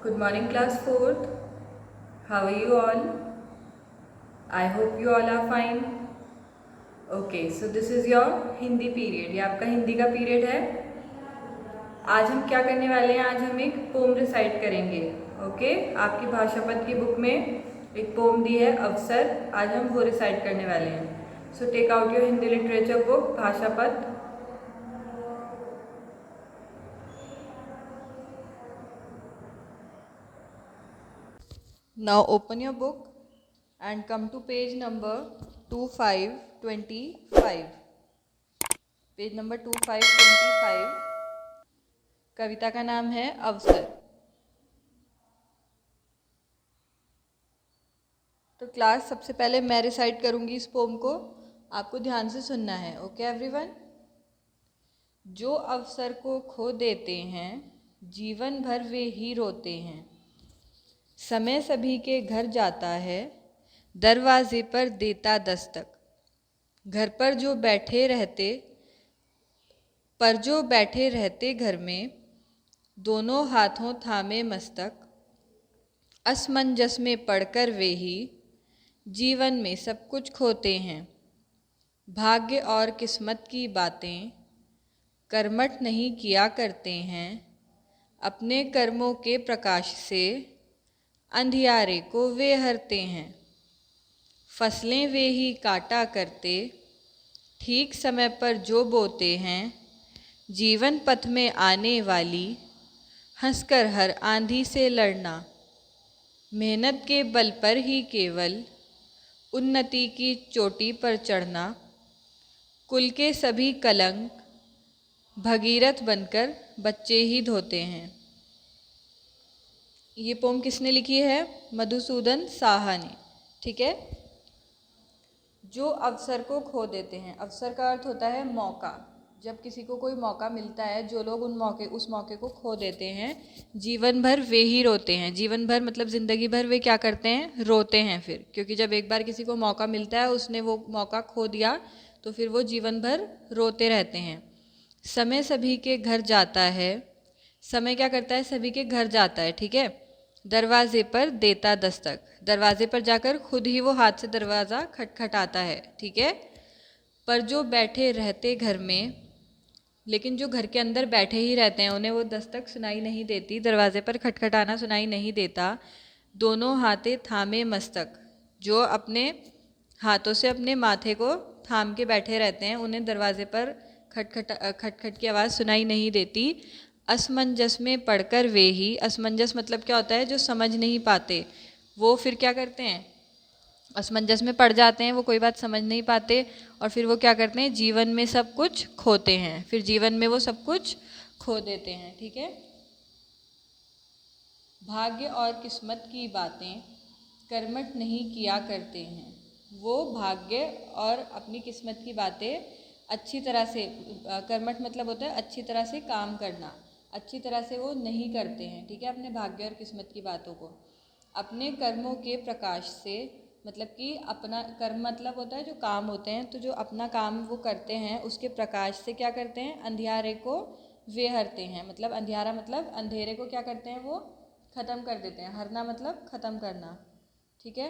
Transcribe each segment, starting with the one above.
Good morning, class 4th. How are you all? I hope you all are fine. Okay, so this is your Hindi period. ये आपका हिंदी का period है. आज हम क्या करने वाले हैं? आज हम एक पोम रिसाइट करेंगे. ओके, आपकी भाषा पद की बुक में एक पोम दी है अवसर. आज हम वो रिसाइट करने वाले हैं. So take out your Hindi literature book, भाषा पद. Now open your book and come to page number 2525. Page number 2525. कविता का नाम है अवसर. तो क्लास, सबसे पहले मैं रिसाइट करूंगी इस पोम को. आपको ध्यान से सुनना है. Okay everyone. जो अवसर को खो देते हैं, जीवन भर वे ही रोते हैं. समय सभी के घर जाता है, दरवाजे पर देता दस्तक. घर पर जो बैठे रहते घर में, दोनों हाथों थामे मस्तक. असमंजस में पड़कर वे ही जीवन में सब कुछ खोते हैं. भाग्य और किस्मत की बातें कर्मठ नहीं किया करते हैं. अपने कर्मों के प्रकाश से अंधियारे को वे हरते हैं. फसलें वे ही काटा करते, ठीक समय पर जो बोते हैं. जीवन पथ में आने वाली हंसकर हर आंधी से लड़ना. मेहनत के बल पर ही केवल उन्नति की चोटी पर चढ़ना. कुल के सभी कलंक भगीरथ बनकर बच्चे ही धोते हैं. ये पोम किसने लिखी है? मधुसूदन साहा ने. ठीक है. जो अवसर को खो देते हैं. अवसर का अर्थ होता है मौका. जब किसी को कोई मौका मिलता है, जो लोग उस मौके को खो देते हैं, जीवन भर वे ही रोते हैं. जीवन भर मतलब ज़िंदगी भर वे क्या करते हैं? रोते हैं. फिर क्योंकि जब एक बार किसी को मौका मिलता है, उसने वो मौका खो दिया, तो फिर वो जीवन भर रोते रहते हैं. समय सभी के घर जाता है. समय क्या करता है? सभी के घर जाता है. ठीक है. दरवाजे पर देता दस्तक. दरवाजे पर जाकर खुद ही वो हाथ से दरवाज़ा खटखटाता है. ठीक है. पर जो बैठे रहते घर में, लेकिन जो घर के अंदर बैठे ही रहते हैं, उन्हें वो दस्तक सुनाई नहीं देती, दरवाजे पर खटखटाना सुनाई नहीं देता. दोनों हाथे थामे मस्तक. जो अपने हाथों से अपने माथे को थाम के बैठे रहते हैं, उन्हें दरवाजे पर खटखट की आवाज़ सुनाई नहीं देती. असमंजस में पढ़कर वे ही, असमंजस मतलब क्या होता है? जो समझ नहीं पाते, वो फिर क्या करते हैं? असमंजस में पड़ जाते हैं. वो कोई बात समझ नहीं पाते और फिर वो क्या करते हैं? जीवन में सब कुछ खोते हैं. फिर जीवन में वो सब कुछ खो देते हैं. ठीक है. भाग्य और किस्मत की बातें कर्मठ नहीं किया करते हैं. वो भाग्य और अपनी किस्मत की बातें अच्छी तरह से, कर्मठ मतलब होता है अच्छी तरह से काम करना, अच्छी तरह से वो नहीं करते हैं. ठीक है. अपने भाग्य और किस्मत की बातों को अपने कर्मों के प्रकाश से, मतलब कि अपना कर्म मतलब होता है जो काम होते हैं, तो जो अपना काम वो करते हैं उसके प्रकाश से क्या करते हैं? अंधियारे को वे हरते हैं. मतलब अंधियारा मतलब अंधेरे को क्या करते हैं? वो ख़त्म कर देते हैं. हरना मतलब ख़त्म करना. ठीक है.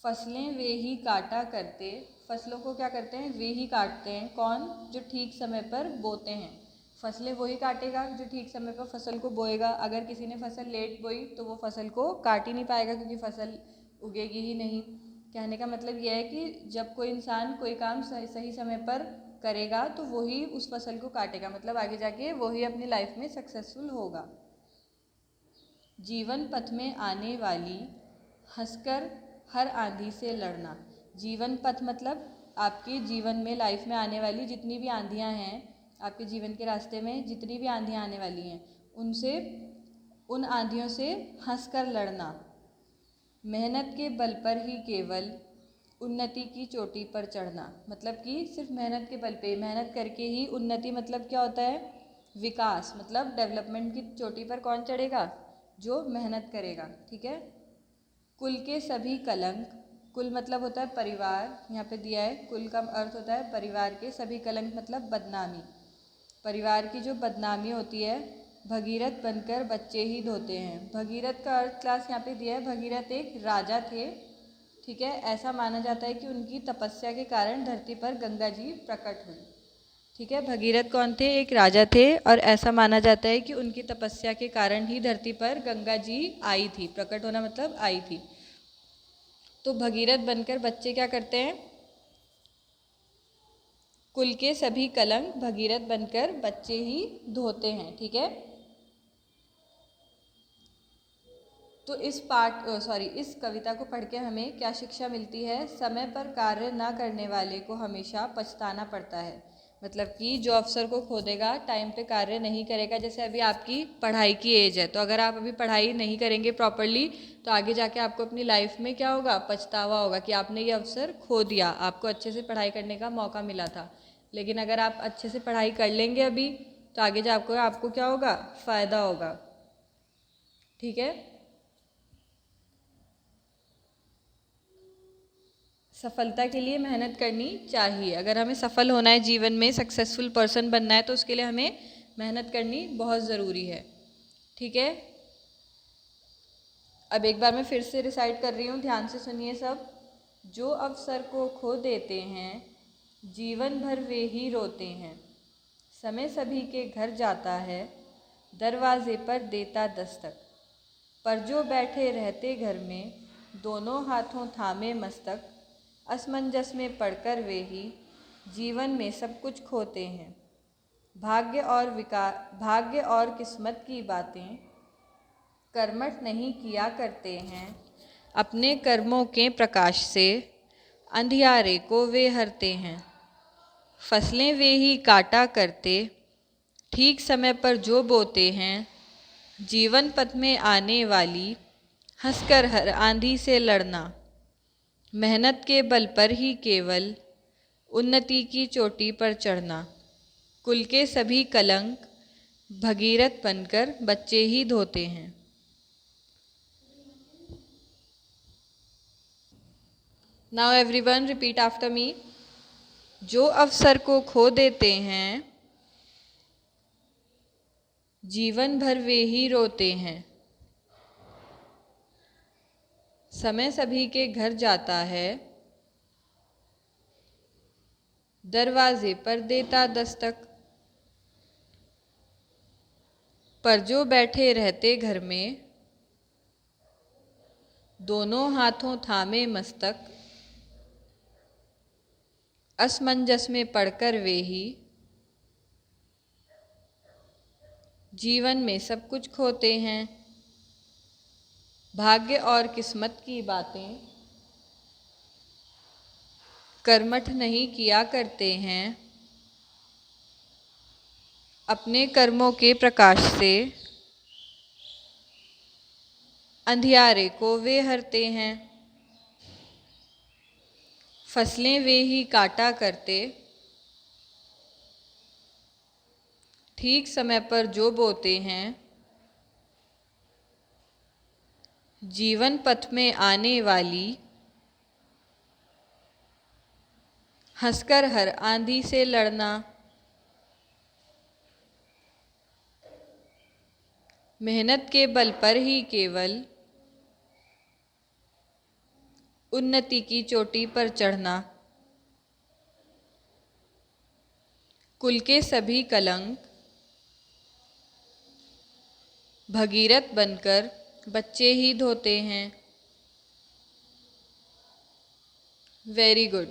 फसलें वे ही काटा करते. फसलों को क्या करते हैं? वे ही काटते हैं. कौन? जो ठीक समय पर बोते हैं. फसलें वही काटेगा जो ठीक समय पर फसल को बोएगा. अगर किसी ने फसल लेट बोई तो वो फसल को काट ही नहीं पाएगा, क्योंकि फसल उगेगी ही नहीं. कहने का मतलब यह है कि जब कोई इंसान कोई काम सही समय पर करेगा तो वही उस फसल को काटेगा. मतलब आगे जाके वही अपनी लाइफ में सक्सेसफुल होगा. जीवन पथ में आने वाली हंसकर हर आंधी से लड़ना. जीवन पथ मतलब आपके जीवन में, लाइफ में आने वाली जितनी भी आंधियां हैं, आपके जीवन के रास्ते में जितनी भी आंधियां आने वाली हैं, उन आंधियों से हंसकर लड़ना. मेहनत के बल पर ही केवल उन्नति की चोटी पर चढ़ना. मतलब कि सिर्फ मेहनत के बल पे, मेहनत करके ही उन्नति मतलब क्या होता है? विकास. मतलब डेवलपमेंट की चोटी पर कौन चढ़ेगा? जो मेहनत करेगा. ठीक है. कुल के सभी कलंक. कुल मतलब होता है परिवार. यहाँ पे दिया है कुल का अर्थ होता है परिवार के. सभी कलंक मतलब बदनामी. परिवार की जो बदनामी होती है भगीरथ बनकर बच्चे ही धोते हैं। भगीरथ का अर्थ क्लास यहाँ पे दिया है। भगीरथ एक राजा थे, ठीक है। ऐसा माना जाता है कि उनकी तपस्या के कारण धरती पर गंगा जी प्रकट हुई, ठीक है। भगीरथ कौन थे? एक राजा थे, और ऐसा माना जाता है कि उनकी तपस्या के कारण ही धरती पर गंगा जी आई थी। प्रकट होना मतलब आई थी। तो भगीरथ बनकर बच्चे क्या करते हैं? कुल के सभी कलंक भगीरथ बनकर बच्चे ही धोते हैं, ठीक है। तो इस कविता को पढ़ के हमें क्या शिक्षा मिलती है? समय पर कार्य ना करने वाले को हमेशा पछताना पड़ता है। मतलब कि जो अवसर को खो देगा, टाइम पे कार्य नहीं करेगा, जैसे अभी आपकी पढ़ाई की एज है, तो अगर आप अभी पढ़ाई नहीं करेंगे प्रॉपरली, तो आगे जाके आपको अपनी लाइफ में क्या होगा? पछतावा होगा कि आपने ये अवसर खो दिया। आपको अच्छे से पढ़ाई करने का मौका मिला था। लेकिन अगर आप अच्छे से पढ़ाई कर लेंगे अभी, तो आगे जाकर आपको क्या होगा? फ़ायदा होगा, ठीक है। सफलता के लिए मेहनत करनी चाहिए। अगर हमें सफल होना है जीवन में, सक्सेसफुल पर्सन बनना है, तो उसके लिए हमें मेहनत करनी बहुत ज़रूरी है, ठीक है। अब एक बार मैं फिर से रिसाइट कर रही हूँ, ध्यान से सुनिए सब। जो अवसर को खो देते हैं, जीवन भर वे ही रोते हैं। समय सभी के घर जाता है, दरवाजे पर देता दस्तक। पर जो बैठे रहते घर में, दोनों हाथों थामे मस्तक। असमंजस में पड़कर वे ही जीवन में सब कुछ खोते हैं। भाग्य और किस्मत की बातें कर्मठ नहीं किया करते हैं। अपने कर्मों के प्रकाश से अंधियारे को वे हरते हैं। फसलें वे ही काटा करते, ठीक समय पर जो बोते हैं। जीवन पथ में आने वाली हंसकर हर आंधी से लड़ना। मेहनत के बल पर ही केवल उन्नति की चोटी पर चढ़ना। कुल के सभी कलंक भगीरथ बनकर बच्चे ही धोते हैं। Now everyone repeat after me. जो अवसर को खो देते हैं, जीवन भर वे ही रोते हैं। समय सभी के घर जाता है, दरवाजे पर देता दस्तक। पर जो बैठे रहते घर में, दोनों हाथों थामे मस्तक। असमंजस में पड़कर वे ही जीवन में सब कुछ खोते हैं। भाग्य और किस्मत की बातें कर्मठ नहीं किया करते हैं। अपने कर्मों के प्रकाश से अंधियारे को वे हरते हैं। फसलें वे ही काटा करते, ठीक समय पर जो बोते हैं। जीवन पथ में आने वाली हंसकर हर आंधी से लड़ना। मेहनत के बल पर ही केवल उन्नति की चोटी पर चढ़ना। कुल के सभी कलंक भगीरथ बनकर बच्चे ही धोते हैं। Very good.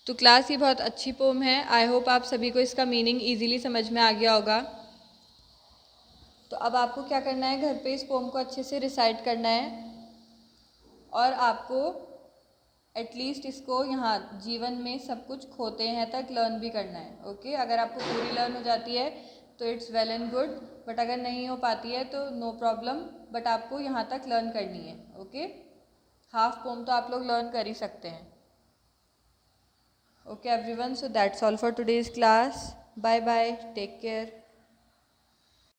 तो क्लास ये बहुत अच्छी पोम है। आई होप आप सभी को इसका मीनिंग इजीली समझ में आ गया होगा। तो अब आपको क्या करना है, घर पे इस पोम को अच्छे से रिसाइट करना है, और आपको एटलीस्ट इसको यहाँ जीवन में सब कुछ खोते हैं तक लर्न भी करना है। ओके, अगर आपको पूरी लर्न हो जाती है तो it's well and good, but अगर नहीं हो पाती है तो नो प्रॉब्लम, बट आपको यहाँ तक लर्न करनी है। ओके, हाफ पोम तो आप लोग लर्न कर ही सकते हैं। Okay everyone, so that's all for today's class. Bye bye, take care.